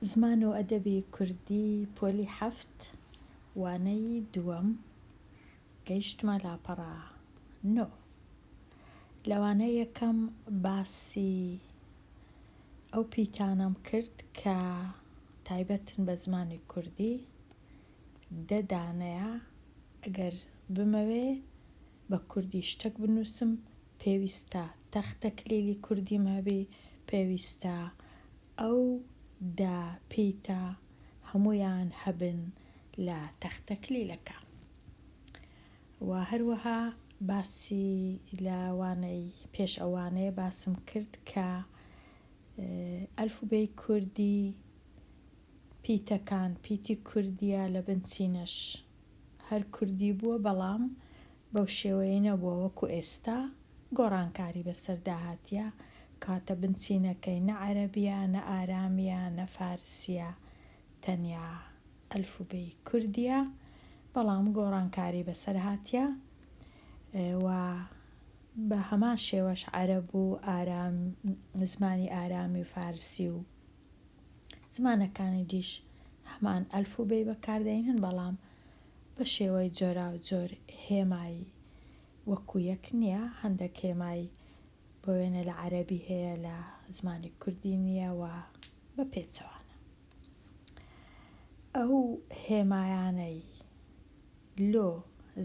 زمان و ئەدەبی کوردی پۆلی حەفت وانەی دووەم گەیشتمە لاپەڕە 9. لەوانەیە یەکەم باسی ئەو پیتانەم کرد کە تایبەتن بە زمانی کوردی 10 دانەیە. ئەگەر بمەوێ بە کوردی شتێک بنووسم پێویستە تەختە کلیلی کوردیم هەبێ، پێویستە ئەو 10 پیتە هەموویان هەبن لە تەختە کلیلەکە. و هەروەها باسی لەوانەی پێش ئەوانەیە باسم کرد کە ئەلفوبێی کوردی پیتەکان پیتی کوردیە لە بنچینەش هەر کوردی بووە، بەڵام بەو شێوەیە نەبووە وەکو ئێستا گۆڕانکاری بەسەردا هاتیە، کاتە بنچینەکەی نە عەرەبیە، نە ئارامیە، نە فارسیە، تەنیا ئەلفوبێی کوردیە، بەڵام گۆڕانکاری بەسەر هاتیە و بە هەمان شێوەش عەرەب و زمانی ئارامی و فارسی و زمانەکانی دیش هەمان ئەلفوبێی بەکاردێنن، بەڵام بە شێوەی جۆرا و جۆر هێمای وەکو یەک نییە. هەندێک هێمای بۆ وێنە لە عەرەبی هەیە، لە زمانی کوردی نییە و بە پێچەوانە. ئەو هێمایانەی لۆ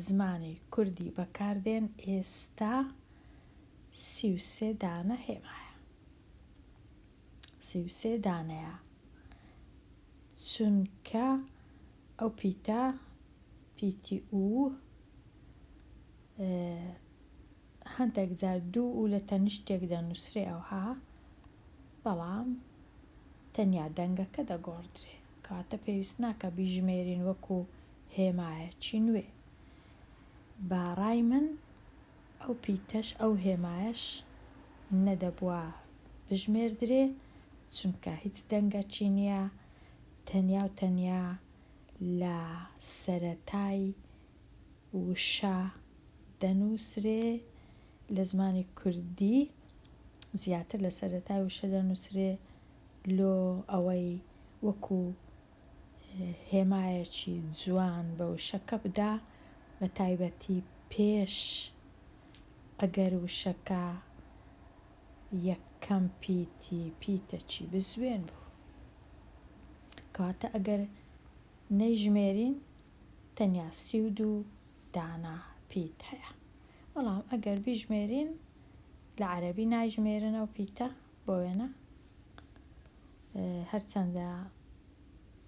زمانی کوردی بەکاردێن ئێستا 33 دانە هێمایە. 33 دانەیە، چونکە ئەو پیتە پیتی ئوو هەندێک جار 2 لە تەنیشتێک دەنووسرێ ئەوها، بەڵام تەنیا دەنگەکە دەگۆڕدرێ، کاتە پێویست ناکە بیژمێرین وەکو هێمایەکی نوێ. باڕای من ئەو پیتەش ئەو هێمایەش نەدەبووە بژمێردرێ، چونکە هیچ دەنگەکی نییە، تەنیا و تەنیا لە سەرەتای وشە دەنووسرێ. لە زمانی کوردی زیاتر لە سەرەتای وشە دەنووسرێ، لۆ ئەوەی وەکو هێمایەکی جوان بە وشەکە بدا، بە تایبەتی پێش ئەگەر وشەکە یەکەم پیتەکی بزوێن بوو، کاتە ئەگەر نەیژمێرین تەنیا 32 دانە پیت هەیە، بەڵام ئەگەر بیژمێرین لە عەرەبی نایژمێرن ئەو پیتە بۆ وێنە، هەرچەندە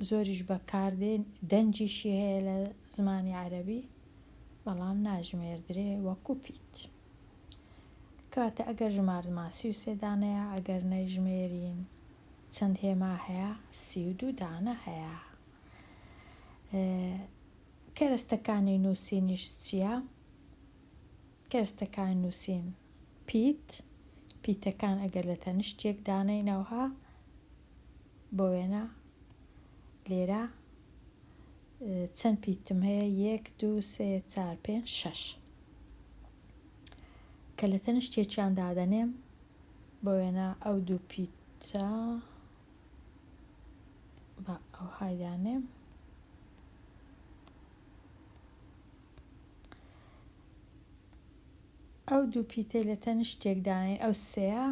زۆریش بەکاردێن دەنجیشی هەیە لە زمانی عەرەبی، بەڵام ناژمێردرێ وەکو پیت. کاتە ئەگەر ژمارنمان 33 دانەیە، ئەگەر نەیژمێرین چەند هێما هەیە؟ 32 دانە هەیە. کەرەستەکانی نووسینیش چییە؟ کەرەستەکانی نووسین پیتەکان ئەگەر لە تەنیشتێک دانەینەوەها، بۆ وێنە لێرە چەند پیتم هەیە؟ 1 2 3 4 5 6. کە لە تەنیشتێکیان دادەنێم، بۆ وێنە ئەو 2 پیتە بە ئەو هایدانێم، ئەو 2 پیتەی لە تەنیشتێک دانین، ئەو 3ە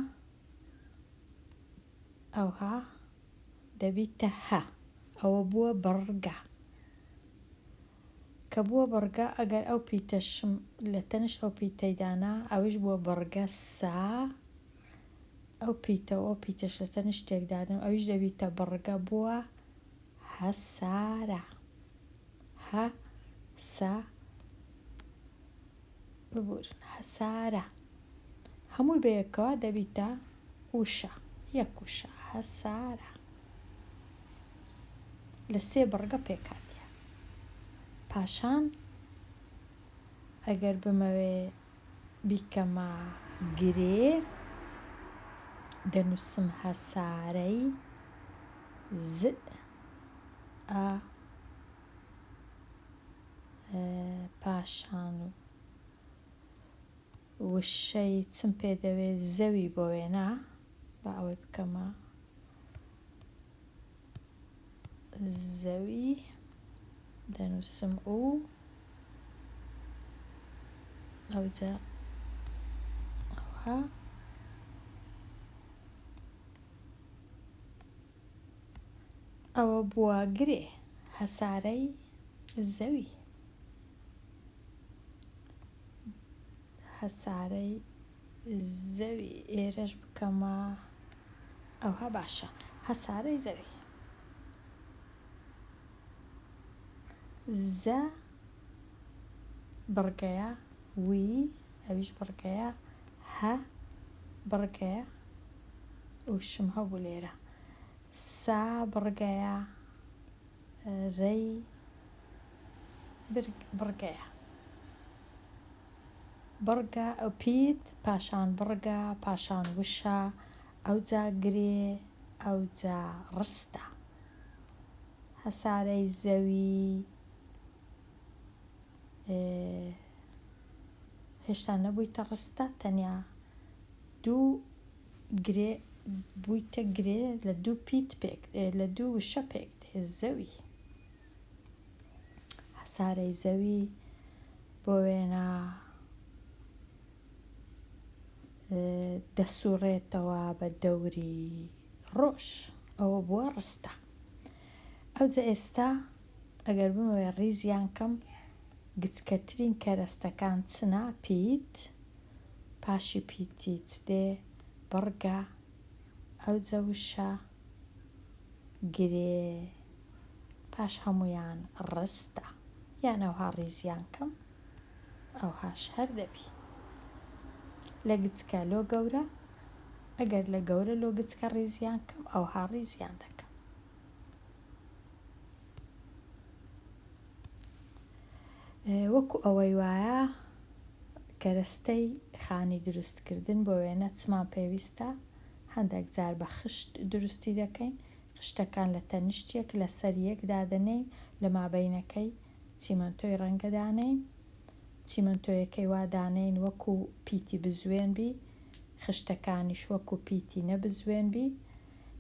ئەوها دەبیتە هە، ئەوە بووە بڕگە. کە بووە بڕگە، ئەگەر ئەو پیتەشم لە تەنیشت ئەو پیتەی دانا، ئەوش بووە بڕگە سا، ئەو پیتە ئەو پیتەش لە تەنیشتێک دادم، ئەوش دەبیتە بڕگە، بووە هەسارە. هە سا ببورن، هەسارە. هەمووی بەیەکەوە دەبیتە وشە، یەک وشە، هەسارە. لە 3 بڕگە پێکاتیە. پاشان ئەگەر بمەوێ بیکەمە گرێ، دەنووسم هەسارەی ز ئە، پاشان وشەی چم پێ دەوێت؟ زەوی بۆ وێنە، بە ئەوەی بکەمە زەوی دەنووسم و ئەوجا ئەوها ئەوە بووە گرێ هەسارەی زەوی هەسارەی زەوی ئێرەش بکەمە ئەوها باشە هەسارەی زەوی زە بڕگەیە وی ئەویش بڕگەیە هە بڕگەیە وشم هەبوو لێرە سا بڕگەیە ڕێی بڕگەیە بڕگە ئەو پیت پاشان بڕگە پاشان وشە ئەوجا گرێ ئەوجا ڕستە هەسارەی زەوی هێشتا نەبوویتە ڕستە تەنیا دوو گرێ بوویتە گرێ لە دوو پیت پێک لە دوو وشە پێک دێ زەوی هەسارەی زەوی بۆ وێنە دەسوڕێتەوە بە دەوری ڕۆژ ئەوە بووە ڕستە ئەوجا ئێستا ئەگەر بمەوێ ڕیزیان کەم گچکەترین کەرەستەکان چنە پیت پاشی پیتی چ دێ بڕگە ئەوجا وشە گرێ پاش هەمویان ڕستە یان ئەوها ڕیزیان کەم ئەوهاش هەر دەبی لە گچکە لۆ گەورە ئەگەر لە گەورە لۆ گچکە ڕیزیان کەم ئەوها ڕیزیان دەکەم وەکو ئەوەی وایە کەرەستەی خانی دروستکردن بۆ وێنە چمان پێویستە هەندێک جار بە خشت دروستی دەکەین خشتەکان لە تەنیشتێک لە سەر یەک دادەنێین لە مابەینەکەی چیمەنتۆی ڕەنگە دانەین چیمەنتۆیەکەی وا دانەین وەکو پیتی بزوێن بی خشتەکانیش وەکو پیتی نەبزوێن بی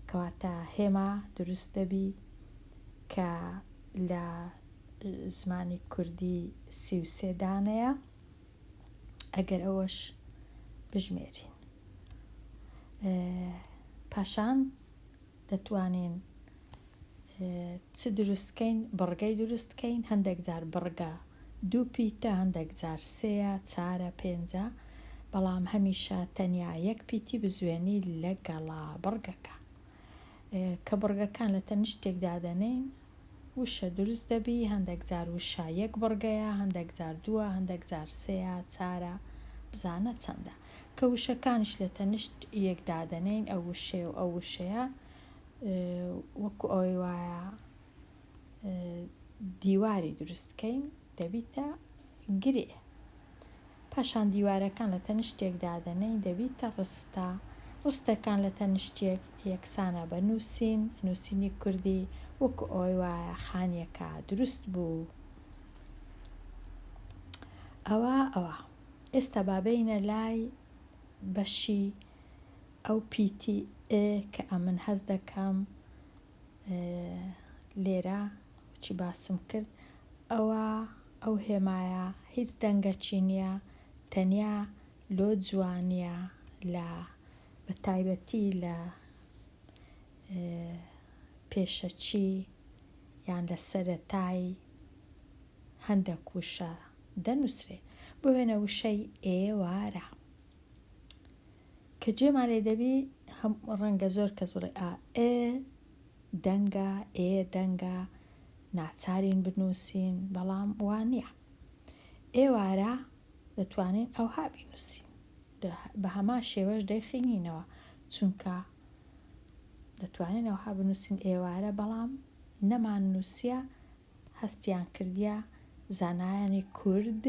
کەواتە هێما دروست دەبی کە لە زمانی کوردی 33 دانەیە ئەگەر ئەوەش بژمێرین پاشان دەتوانین چ دروستکەین بڕگەی دروستکەین هەندێک جار بڕگە دوو پیتە هەندێک جار سێە چارە پێنجە بەڵام هەمیشە تەنیا یەک پیتی بزوێنی لەگەڵا بڕگەکە کە بڕگەکان لە تەنیشتێک دادەنین وشە دروست دەبی هەندێک جار وشە یەک بڕگەیە هەندێک جار دووە هەندێک جار سێە چارە بزانە چەندە کە وشەکانش لە تەنیشت یەک دادەنین ئەو وشەیە و ئەو وشەیە وەکو ئەوەی وایە دیواری دروستکەین دەبیتە گرێ پاشان دیوارەکان لە تەنیشتێک دادەنین دەبیتە ڕستە ڕستەکان لە تەنیشتێک یەکسانە بە نووسین نووسینی کوردی وەکو ئەوەی وایە خانیەکە دروست بوو ئەوە ئێستا بابەینە لای بەشی ئەو پیتی کە ئەمن هەز دەکەم لێرە چی باسم کرد ئەو هێمایە هیچ دەنگەچی نییە تەنیا لۆ جوانیە لە بەتایبەتی لە پێشەچی یان لە سەرەتای هەندێک وشە دەنووسرێ بۆ وێنە وشەی ئێوارە کە جێمان لێ دەبی ڕەنگە زۆر کەس بڵێ ئێ دەنگە ئێ دەنگە ناچارین بنووسین بەڵام وان نییە ئێوارە دەتوانین ئەوها بینووسین بە هەمان شێوەش دەیخینینەوە چونکە دەتوانین ئەوها بنووسین ئێوارە بەڵام نەمان نووسیە هەستیان کردیە زانایانی کورد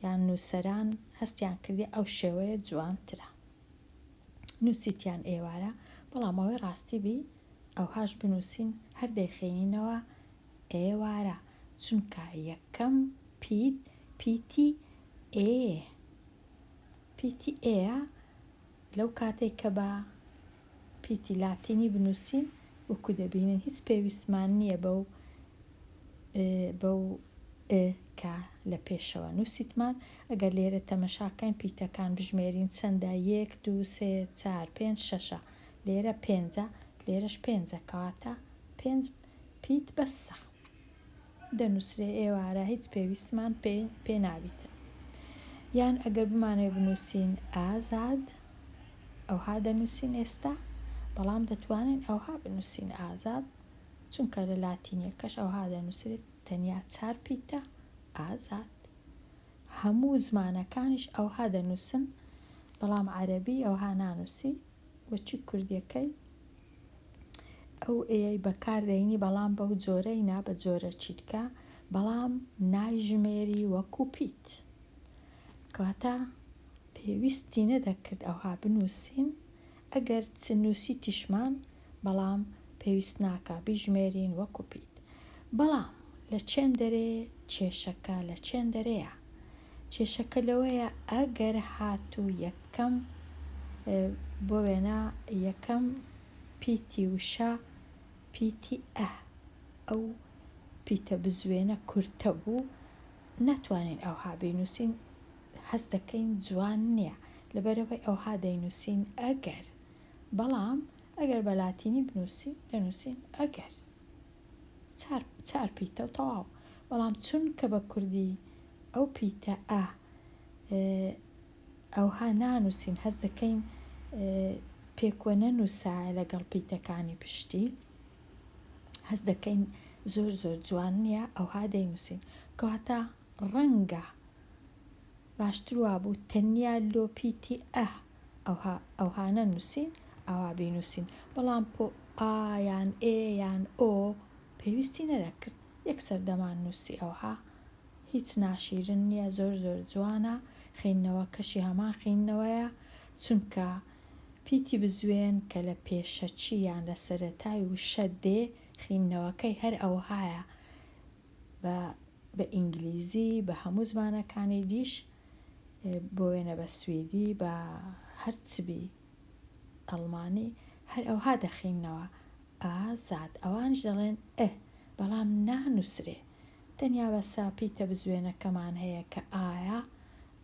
یان نووسەران هەستیان کردی ئەو شێوەیە جوانترە نووسیتیان ئێوارە بەڵام ئەوەی ڕاستی بی ئەوهاش بنووسین هەر دەیخێنینەوە ئێوارە چونکە یەکەم پیتی ئێە لەو کاتێک کە بە پیتی لاتینی بنووسین وەکو دەبینن هیچ پێویستمان نییە بەو کە لە پێشەوە نووسیتمان. ئەگەر لێرە تەمەشاکەین پیتەکان بژمێرین چەندە 1 2 3 4 5 6 لێرە 5 لێرەش 5 کەواتە 5 پیت بەسە دەنووسرێ ئێوارە هیچ پێویستمان پێ ناویتە. یان ئەگەر بمانێ بنووسین ئازاد ئەوها دەنووسین ئێستا، بەڵام دەتوانین ئەوها بنووسین ئازاد چونکە لە لاتینیەکەش ئەوها دەنووسرێت تەنیا 4 پیتە ئازاد. هەموو زمانەکانیش ئەوها دەنووسن بەڵام عەرەبی ئەوها نانووسی وەچی کوردیەکەی ئەو ئێی بەکاردەینی بەڵام بەو جۆرەی نا بە جۆرە چیتکە بەڵام نایژمێری وەکو پیت کەواتە پێویستی نەدەکرد ئەوها بنووسین ئەگەر نووسی تیشمان بەڵام پێویست ناکە بیژمێرین وەکو پیت. بەڵام لە چێن دەرێ کێشەکە لە چێن دەرەیە؟ کێشەکە لەوەیە ئەگەر هاتوو یەکەم بۆ وێنە یەکەم پیتی وشە پیتی ئەو پیتە بزوێنە کورتە بوو نەتوانین ئەوها بینووسین هەست دەکەین جوان نییە لەبەرەوەی ئەوها دەینووسین ئەگەر. بەڵام ئەگەر بە لاتینی بنووسی دەنووسین ئەگەر 4 پیتە و تەواو. بەڵام چونکە بە کوردی ئەو پیتە ئەوها نانووسین هەست دەکەین پێکۆ نەنووسایە لەگەڵ پیتەکانی پشتی هەست دەکەین زۆر جوان نییە ئەوها دەینووسین کەواتە ڕەنگە باشتر وابوو تەنیا لۆ پیتی ئەوها نەنووسین ئەوها بینووسین بەڵام بۆ یان یان ئۆ پێویستی نەدەکرد یەکسەر دەمان نووسی ئەوها هیچ ناشیرن نییە زۆر جوانە خوێندنەوە کەشی هەمان خوێندنەوەیە چونکە پیتی بزوێن کە لە پێشەچی یان لە سەرەتای وشە دێ خوێندنەوەکەی هەر ئەوهایە بە ئینگلیزی بە هەموو زمانەکانی دیش بۆ وێنە بە سوێدی بە هەرچبی ئەڵمانی هەر ئەوها دەخینەوە ئازاد ئەوانش دەڵێن بەڵام نانووسرێ تەنیا بەسا پیتە بزوێنەکەمان هەیە کە ئایا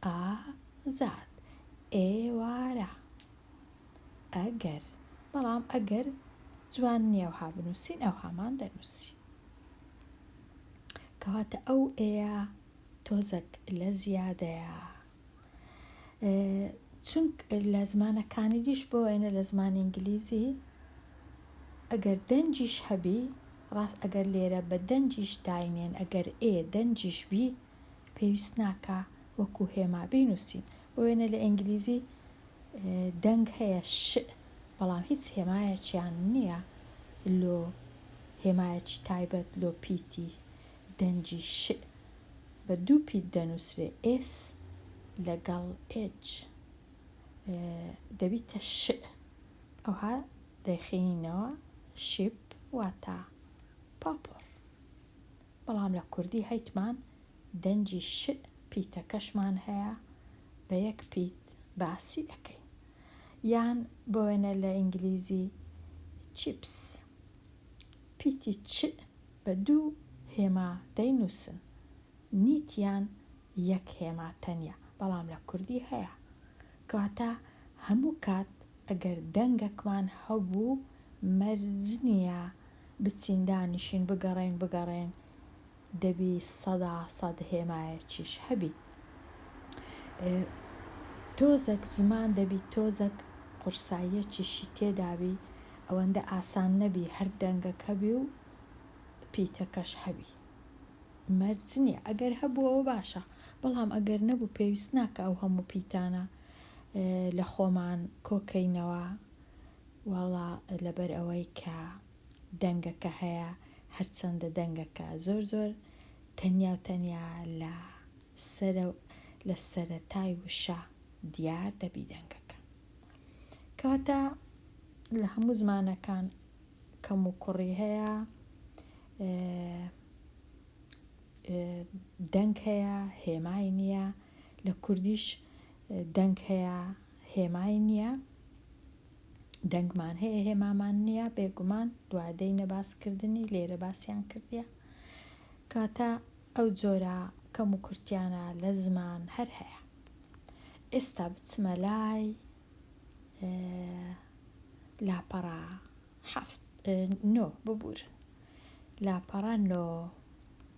ئازاد ئێوارە ئەگەر. بەڵام ئەگەر جوان نییە ئەوها بنووسین ئەوهامان دەنووسی کەواتە ئەو ئێە تۆزێک لە زیادەیە چونکە لە زمانەکانی دیش بۆ وێنە لە زمانی ئینگلیزی ئەگەر دەنجیش هەبی ڕاست ئەگەر لێرە بە دەنجیش داینێن ئەگەر دەنجیش بی پێویست ناکە وەکو هێما بینووسین بۆ وێنە لە ئینگلیزی دەنگ هەیە بەڵام هیچ هێمایەکیان نییە لۆ هێمایەکی تایبەت لۆ پیتی دەنجی بە 2 پیت دەنووسرێ ئێس لەگەڵ دەبیتە ئەوها دەیخینینەوە شیب واتە پاپۆر. بەڵام لە کوردی هەیتمان دەنجی پیتەکەشمان هەیە بە 1 پیت باسی دەکەین. یان بۆ وێنە لە ئینگلیزی چیپس پیتی بە 2 هێما دەینووسن نیتیان 1 هێما تەنیا بەڵام لە کوردی هەیە کەواتە هەموو کات ئەگەر دەنگێکمان هەبوو مەرج نییە بچین دانیشین بگەڕێن دەبی 100 هێمایەکیش هەبی تۆزێک زمان دەبی تۆزێک قورساییەکیشی تێدابی ئەوەندە ئاسان نەبی هەر دەنگەک هەبی و پیتەکەش هەبی مەرج نییە ئەگەر هەبووەوە باشە بەڵام ئەگەر نەبوو پێویست ناکە ئەو هەموو پیتانە لە خۆمان کۆکەینەوە وەڵا لەبەر ئەوەی کە دەنگەکە هەیە هەرچەندە دەنگەکە زۆر تەنیا لە سەرەتای وشە دیار دەبی دەنگەکە کەواتە لە هەموو زمانەکان کەم و کوڕی هەیە دەنگ هەیە هێمای نییە لە کوردیش دەنگ هەیە هێمای نییە دەنگمان هەیە هێمامان نییە بێگومان دوادەی نەباسکردنی لێرە باسییان کردیە کاتە ئەو جۆرە کەم و کورتیانە لە زمان هەر هەیە. ئێستا بچمە لای لاپەڕە نۆ ببورن لاپەڕە نۆ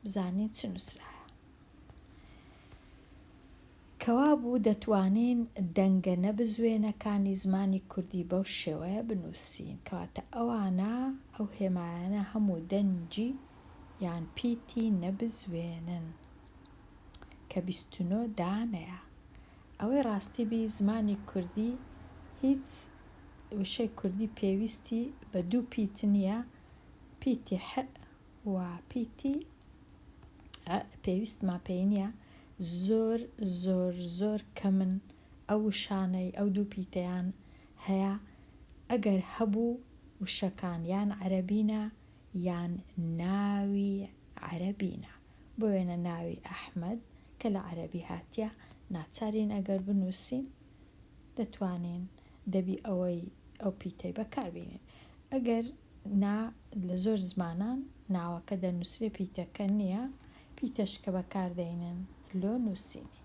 بزانین چ نووسرایە. کەوا بوو دەتوانین دەنگە نەبزوێنەکانی زمانی کوردی بەو شێوەیە بنووسین کەواتە ئەوانە ئەو هێمایانە هەموو دەنجی یان پیتی نەبزوێنن کە 29 دانەیە. ئەوەی ڕاستیبی زمانی کوردی هیچ وشەی کوردی پێویستی بە دوو پیت نییە، پیتی ح و پیتی پێویستمان پێی نییە، زۆر زۆر زۆر کەمن ئەو وشانەی ئەو دوو پیتەیان هەیە. ئەگەر هەبوو وشەکان یان عەرەبینە یان ناوی عەرەبینە، بۆ وێنە ناوی ئەحمەد کە لە عەرەبی هاتیە ناچارین ئەگەر بنووسین دەتوانین دەبی ئەوەی ئەو پیتەی بەکاربێنین. ئەگەر نا لە زۆر زمانان ناوەکە دەنووسرێ پیتەکە نییە، پیتەش کە بەکاردێنن لۆ نووسینی.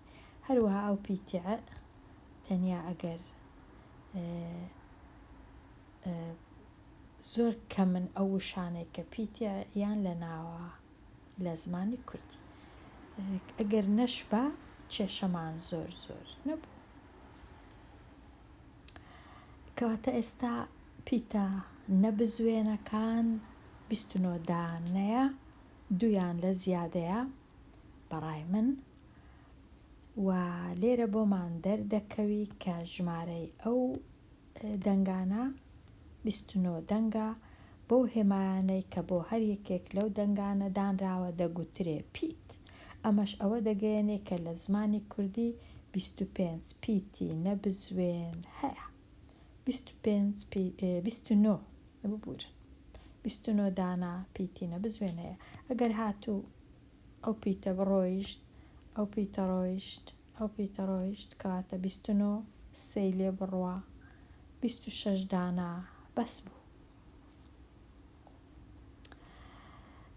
هەروەها ئەو پیتی تەنیا ئەگەر زۆر کەمن ئەو وشانەی کە پیتە یان لە ناوە لە زمانی کوردی. ئەگەر نەشبە کێشەمان زۆر زۆر نەبوو. کەواتە ئێستا پیتە نەبزوێنەکان 29 دانەیە، دویان لە زیادەیە بەڕای من، و لێرە بۆمان دەردەکەوی کە ژمارەی ئەو دەنگانە 29 دەنگە بۆ هێمایانەی کە بۆ هەر یەکێک لەو دەنگانە دانراوە دەگوترێ پیت. ئەمەش ئەوە دەگەیەنێ کە لە زمانی کوردی 25 پیتی نەبزوێن هەیە. 29 ببورن 29 دانا پیتی نەبزوێن هەیە. ئەگەر هاتوو ئەو پیتە بڕۆیشت ئەو پیتە ڕۆیشت ئەو پیتە ڕۆیشت کاتە 29 سەی لێ بڕوە 26 دانا بەس بوو.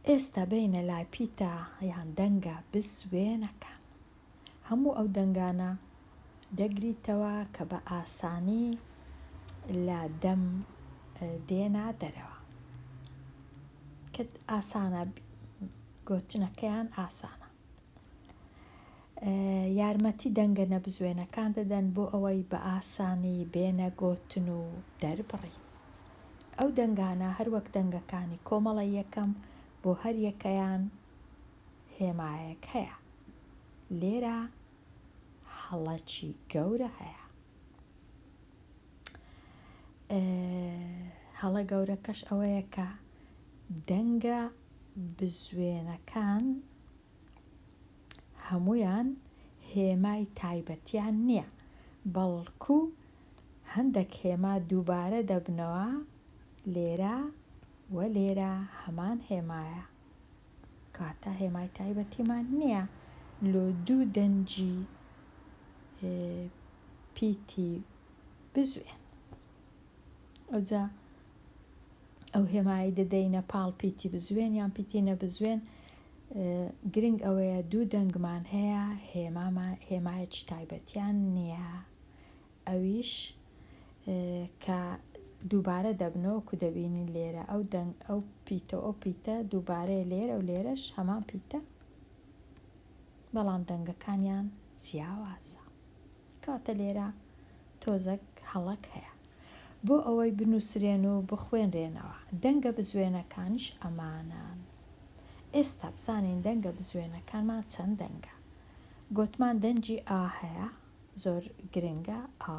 ئێستا بینە لای پیتە یان دەنگە بزوێنەکان. هەموو ئەو دەنگانە دەگریتەوە کە بە ئاسانی لە دەم دێنا دەرەوە، کە ئاسانە گۆچنەکەیان ئاسانە. یارمەتی دەنگە نەبزوێنەکان دەدەن بۆ ئەوەی بە ئاسانی بێنە گۆتن و دەربڕی. ئەو دەنگانە هەروەک دەنگەکانی کۆمەڵە یەکەم بۆ هەر یەکەیان هێمایەک هەیە. لێرە هەڵەکی گەورە هەیە. هەڵە گەورەکەش ئەوەیە کە دەنگە بزوێنەکان هەمویان هێمای تایبەتیان نییە، بەڵکو هەندێک هێما دووبارە دەبنەوە لێرە و لێرە هەمان هێمایە، کاتە هێمای تایبەتیمان نییە لۆ دوو دەنجی پیتی بزوێن. ئەوجا ئەو هێمایی دەدەینە پاڵ پیتی بزوێن یان پیتی نەبزوێن. گرنگ ئەوەیە دوو دەنگمان هەیە هێمایەکی تایبەتیان نییە، ئەویش کە دووبارە دەبنەوە کو دەبینین لێرە ئەو پیتە ئەو پیتە دووبارەیە لێرە و لێرەش هەمان پیتە، بەڵام دەنگەکانیان جیاوازە، کاتە لێرە تۆزێک هەڵەک هەیە بۆ ئەوەی بنووسرێن و بخوێنرێنەوە. دەنگە بزوێنەکانیش ئەمانان. ئێستا بزانین دەنگە بزوێنەکانمان چەند دەنگە. گوتمان دەنجی ئا هەیە، زۆر گرنگە ئا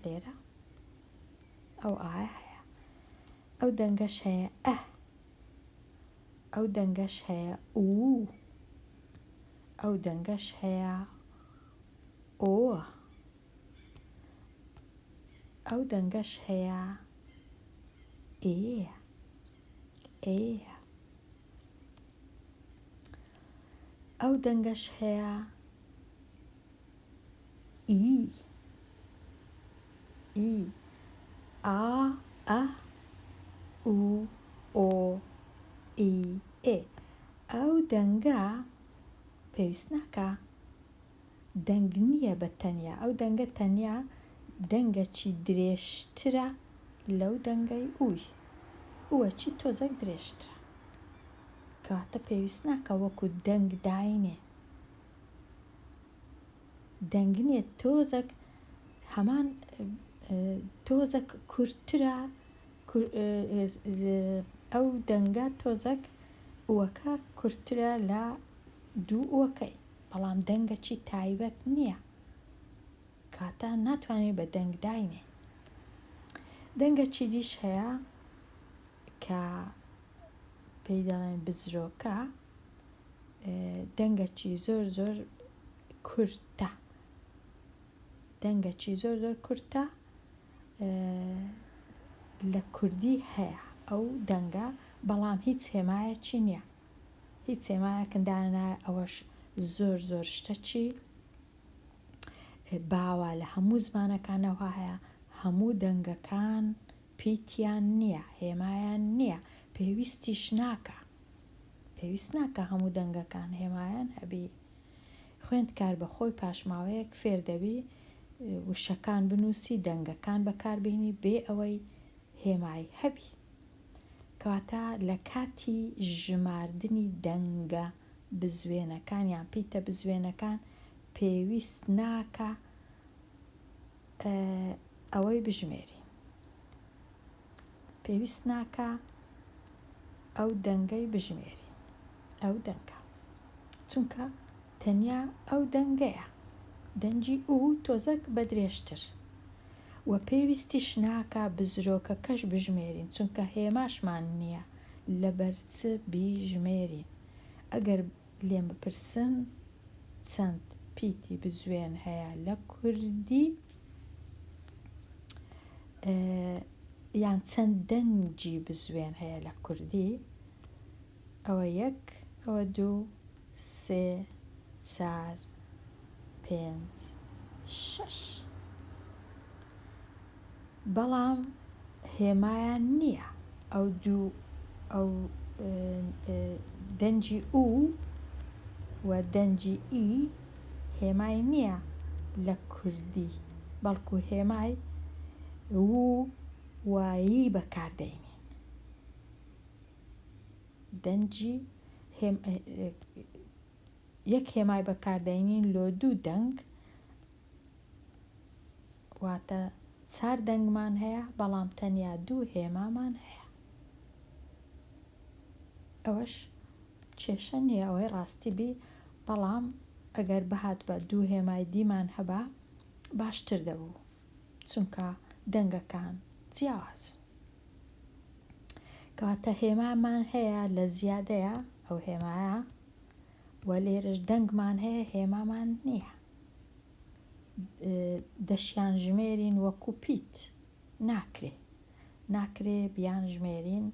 لێرە ئەو ئاە هەیە. ئەو دەنگەش هەیە ئە، ئەو دەنگەش هەیە ئوو، ئەو دەنگەش هەیە ئۆ، ئەو دەنگەش هەیە ئێ، ئەو دەنگەش هەیە ئی، ئا ئە ئو ئۆ ئی ئێ. ئەو دەنگە پێویست ناکە دەنگ نییە بە تەنیا، ئەو دەنگە تەنیا دەنگەکی درێژترە لەو دەنگەی ئووی، ئووە چی تۆزێک درێژترە، کەواتە پێویست ناکە وەکو دەنگ داینێ، دەنگ نییە تۆزێک هەمان تۆزێک کورتترە، ئەو دەنگە تۆزێک ئووەکە کورتترە لە دوو ئووەکەی، بەڵام دەنگەکی تایبەت نییە، کاتە ناتوانێت بە دەنگ داینێ. دەنگەکی دیش هەیە کە پێی دەڵێن بزرۆکە، دەنگەکی زۆر زۆر کورتە، دەنگەکی زۆر زۆر کورتە لە کوردی هەیە ئەو دەنگە، بەڵام هیچ هێمایەکی نییە، هیچ هێمایەکندانە ئەوەش زۆر زۆر شتەکی باوە لە هەموو زمانەکانەوە هەیە، هەموو دەنگەکان پیتیان نییە، هێمایان نییە، پێویستیش ناکە، پێویست ناکە هەموو دەنگەکان هێمایان هەبی، خوێندکار بە خۆی پاشماوەیەک فێر دەبی وشەکان بنووسی، دەنگەکان بەکاربێنی بێ ئەوەی هێمای هەبی، کەواتە لە کاتی ژماردنی دەنگە بزوێنەکان یان پیتە بزوێنەکان پێویست ناکە ئەوەی بژمێری، پێویست ناکە ئەو دەنگەی بژمێری، ئەو دەنگە چونکە تەنیا ئەو دەنگەیە، دەنجی ئوو تۆزێک بە درێژتر، و پێویستیش ناکە بزرۆکەکەش بژمێرین، چونکە هێماشمان نییە لەبەر چ بیژمێرین. ئەگەر لێم بپرسن چەند پیتی بزوێن هەیە لە کوردی یان چەند دەنجی بزوێن هەیە لە کوردی، ئەوە 1، ئەوە 2، 3، 4، 5، 6، بەڵام هێمایان نییە، ئەو دوو ئەو دەنجی ئوو و دەنجی ئی هێمای نییە لە کوردی، بەڵکو هێمای وو و ی بەکاردێنین، دەنجی یەک هێمای بەکاردێنین لۆ دوو دەنگ، واتە 4 دەنگمان هەیە بەڵام تەنیا 2 هێمامان هەیە، ئەوەش کێشە نییە ئەوەی ڕاستی بی، بەڵام ئەگەر بەهات بە 2 هێمای دیمان هەبا باشتر دەبوو، چونکە دەنگەکان جیاوازن، کەواتە هێمامان هەیە لە زیادەیە ئەو هێمایە، و لێرەش دەنگمان هەیە هێمامان نییە، دەشیان ژمێرین وەکو پیت، ناکرێ بیان ژمێرین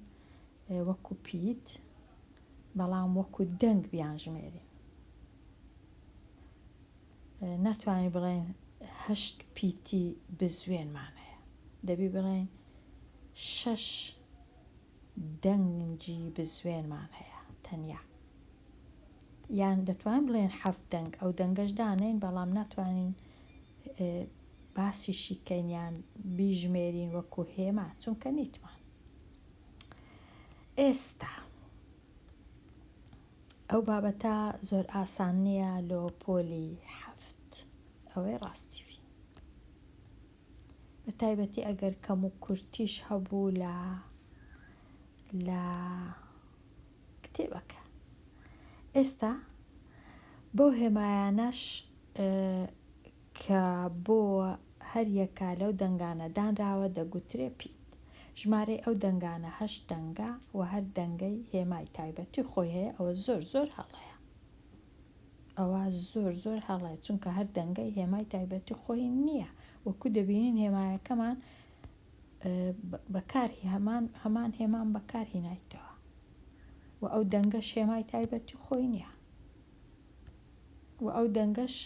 وەکو پیت، بەڵام وەکو دەنگ بیان ژمێرین، ناتوانین بڵێن 8 پیتی بزوێنمان هەیە، دەبی بڵێن 6 دەنجی بزوێنمان هەیە تەنیا، یان دەتوانین بڵێن 7 دەنگ، ئەو دەنگەش دانین بەڵام ناتوانین باسیشی کەینیان بیژمێرین وەکو هێما، چونکە نیتمان. ئێستا ئەو بابەتە زۆر ئاسان نییە لۆ پۆلی 7، ئەوەی ڕاستیوی، بە تایبەتی ئەگەر کەم و کورتیش هەبوو لە کتێبەکە. ئێستا بۆ هێمایانەش کە بۆ هەر یەکە لەو دەنگانە دانراوە دەگوترێ پیت، ژمارەی ئەو دەنگانە 8 دەنگە و هەر دەنگەی هێمای تایبەتی خۆی هەیە، ئەوە زۆر زۆر هەڵەیە، ئەوە زۆر زۆر هەڵەیە، چونکە هەر دەنگەی هێمای تایبەتی خۆی نییە، وەکو دەبینین هێمایەکەمان بەکاری هەمان هێمان بەکارهێنایتەوە، و ئەو دەنگەش هێمای تایبەتی خۆی نییە، و ئەو دەنگەش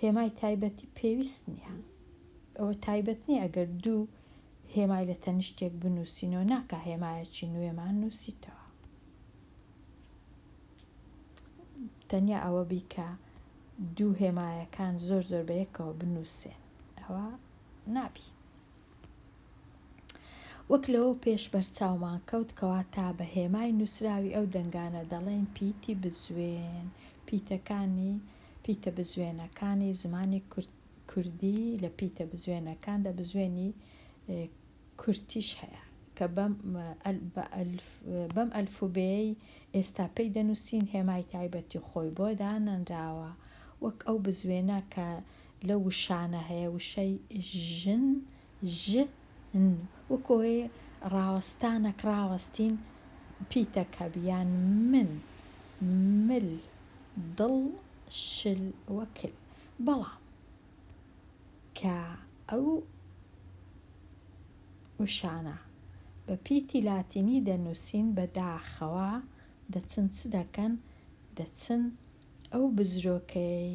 هێمای تایبەتی پێویست نییە، ئەوە تایبەت نییە ئەگەر 2 هێمای لە تەنیشتێک بنووسینەوە ناکە هێمایەکی نوێمان نووسیتەوە. تەنیا ئەوە بیکە دوو هێمایەکان زۆر بە یەکەوە بنووسێن، ئەوە نابی. وەک لەوە پێش بەرچاومان کەوت کەواتە بە هێمای نووسراوی ئەو دەنگانە دەڵێن پیتی بزوێن. پیتە بزوێنەکانی زمانی کوردی لە پیتە بزوێنەکاندا بزوێنی کورتیش هەیە کە بەم ئەلفوبێی ئێستا پێی دەنووسین هێمای تایبەتی خۆی بۆ دانەنراوە، وەک ئەو بزوێنە کە لە وشانە هەیە، وشەی ژن وەکۆی ڕاوەستانێک ڕاوەستین پیتەکە بیان من، مل، دڵ، شل وەکل. بەڵام کە ئەو وشانە بە پیتی لاتینی دەنووسین بەداخەوە دەچن چ دەکەن؟ دەچن ئەو بزرۆکەی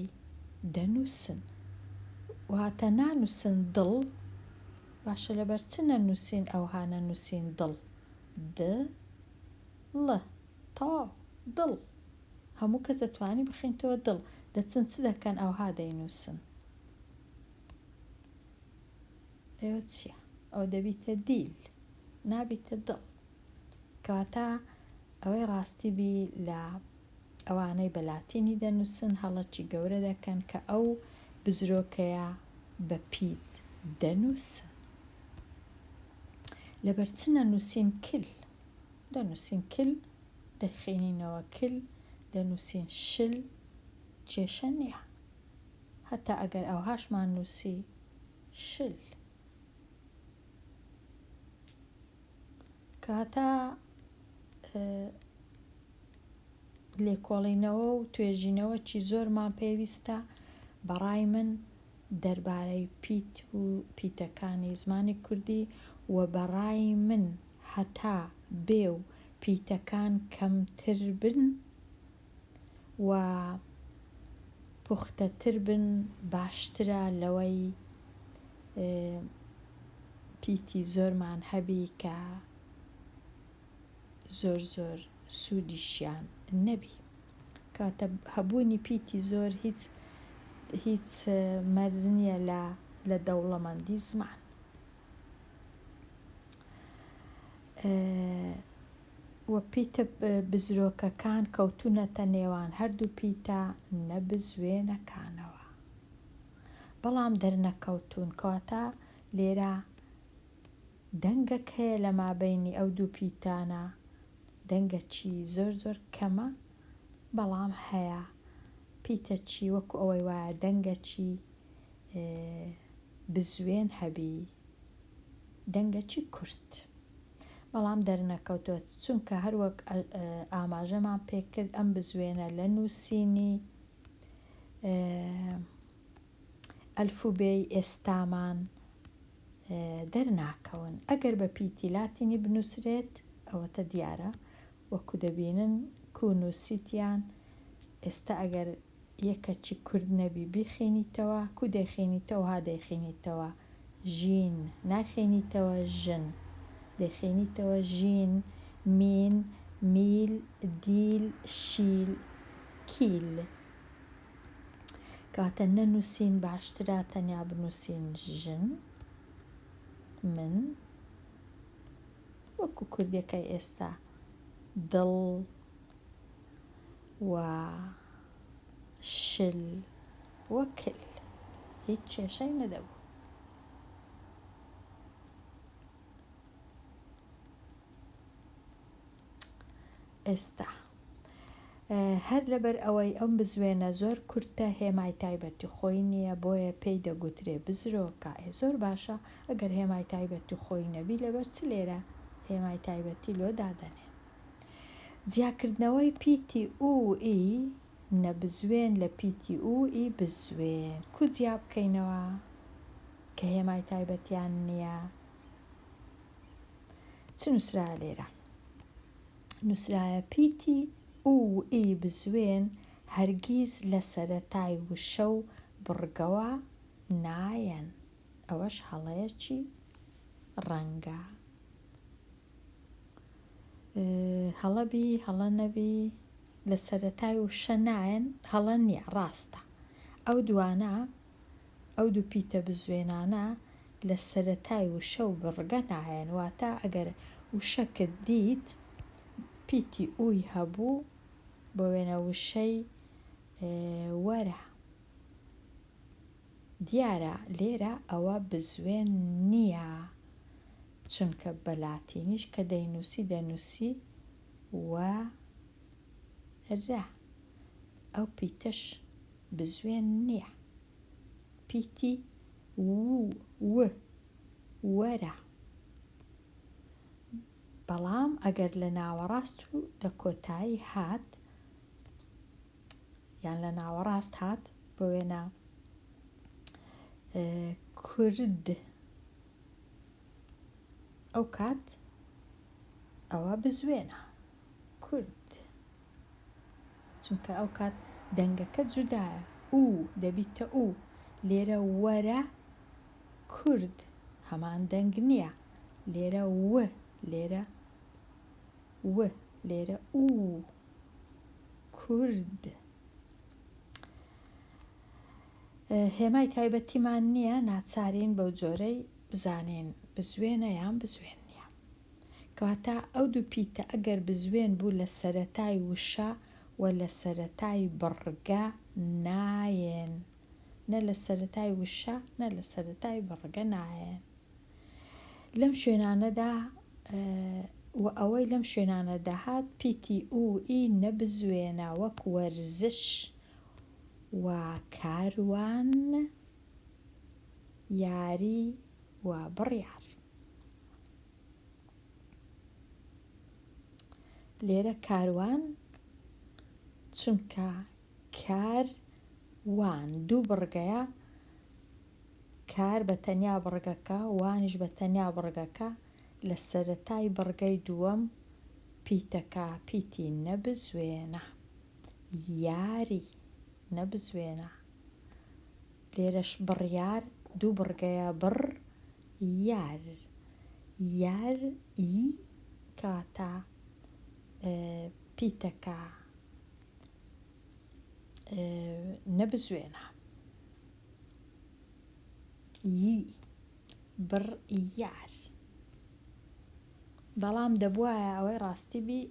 دەنووسن، واتە نانووسن دڵ، باشە لەبەر چ نەنووسین ئەوها نەنووسین دڵ؟ تەواو دڵ، هەموو کەس دەتوانی بخینتەوە دڵ، دەچن چ دەکەن؟ ئەوها دەینووسن. ئێوە چییە؟ ئەو دەبیتە دیل، نابیتە دڵ. کەواتە ئەوەی ڕاستی بی لە ئەوانەی بەلاتینی دەنووسن هەڵەکی گەورە دەکەن کە ئەو بزرۆکەیە بە پیت دەنووسن. لەبەر چ نەنووسین کل؟ دەنووسین کل، دەخینینەوە کل، دەنووسین شل، کێشە نییە، هەتا ئەگەر ئەوهاشمان نووسی شل. کەواتە لێکۆڵینەوە و توێژینەوەکی زۆرمان پێویستە. بەڕای من دەربارەی پیت و پیتەکانی زمانی کوردی و بەڕای من هەتا بێ و پیتەکان کەمتر بن و پوختەتر بن باشترە لەوەی پیتی زۆرمان هەبی کە زۆر سوودیشیان نەبی. کاتە هەبوونی پیتی زۆر هیچ مەرج نییە لە دەوڵەمەندی زمان. وە پیتە بزرۆکەکان کەوتونەتە نێوان هەردوو پیتە نەبزوێنەکانەوە، بەڵام دەرنەکەوتون. کەواتە لێرە دەنگەک هەیە لە مابەینی ئەو دوو پیتانە، دەنگەکی زۆر کەمە، بەڵام هەیە پیتەکی وەکو ئەوەی وایە دەنگەکی بزوێن هەبی، دەنگەکی کورت، بەڵام دەرنەکەوتووە چونکە هەروەک ئاماژەمان پێکرد ئەم بزوێنە لە نووسینی ئەلفوبێی ئێستامان دەرناکەون. ئەگەر بە پیتی لاتینی بنووسرێت ئەوەتە دیارە وەکو دەبینن کوونووسیتیان. ئێستا ئەگەر یەکەکی کورد نەبی بیخینیتەوە، کو دەیخینیتەوە؟ ها دەیخینیتەوە ژین، ناخینیتەوە ژن، دەیخینیتەوە ژین، مین، میل، دیل، شیل، کیل. کاتە نەنووسین باشترە تەنیا بنووسین ژن، من، وەکو کوردەکەی ئێستا دڵ و شل وەکل، هیچ کێشەی نەدەبوو. ئێستا هەر لەبەر ئەوەی ئەم بزوێنە زۆر کورتە هێمای تایبەتی خۆی نییە، بۆیە پێی دەگوترێ بزرۆکە. ئێ زۆر باشە ئەگەر هێمای تایبەتی خۆی نەبی، لەبەر چ لێرە هێمای تایبەتی لۆ دادەنێ. جیاکردنەوەی پیتی ئو ئی نەبزوێن لە پیتی ئو ئی بزوێن، کو جیا بکەینەوە کە هێمای تایبەتیان نییە؟ چ نووسرایە لێرە؟ نووسرایە پیتی ئو ئی بزوێن هەرگیز لە سەرەتای وشە و بڕگەوە نایەن. ئەوەش هەڵەیەکی ڕەنگە هەڵەبی هەڵە نەبی لە سەرەتای وشە نایەن هەڵە نییە ڕاستە ئەو دوانە ئەو دوو پیتە بزوێنانە لە سەرەتای وشە و بڕگە نایەن واتە ئەگەر وشەکت دیت پیتی ئووی هەبوو بۆ وێنە وشەی وەرە دیارە لێرە ئەوە بزوێن نییە چونکە بە لاتینیش کە دەینووسی وەرە ئەو پیتەش بزوێن نییە پیتی وەرە بەڵام ئەگەر لە ناوەڕاست و لە کۆتایی هات یان لە ناوەڕاست هات بۆ وێنە کورد ئەو کات ئەوە بزوێنە کورد چونکە ئەو کات دەنگەکە جودایە دەبیتە لێرە وەرە کورد هەمان دەنگ نییە لێرە لێرە لێرە کورد هێمای تایبەتیمان نییە ناچارین بەو جۆرەی بزانین بزوێنە یان بزوێن نییە کەواتە ئەو دوو پیتە ئەگەر بزوێن بوو لە سەرەتای وشە و لە سەرەتای بڕگە نایەن نە لە سەرەتای وشە نە لە سەرەتای بڕگە نایەن لەم شوێنانەدا و ئەوەی لەم شوێنانەدا هات پیتی ئی نەبزوێنە وەک وەرزش و کاروان یاری و بڕیار لێرە کاروان چونکە کاروان دوو بڕگەیە کار بە تەنیا بڕگەکە وانیش بە تەنیا بڕگەکە لە سەرەتای بڕگەی دووەم پیتەکە پیتی نەبزوێنە یاری نەبزوێنە لێرەش بڕیار دوو بڕگەیە بڕ یاری کاتە پیتەکە نەبزوێنە بڕیار بەڵام دەبوایە ئەوەی ڕاستی بی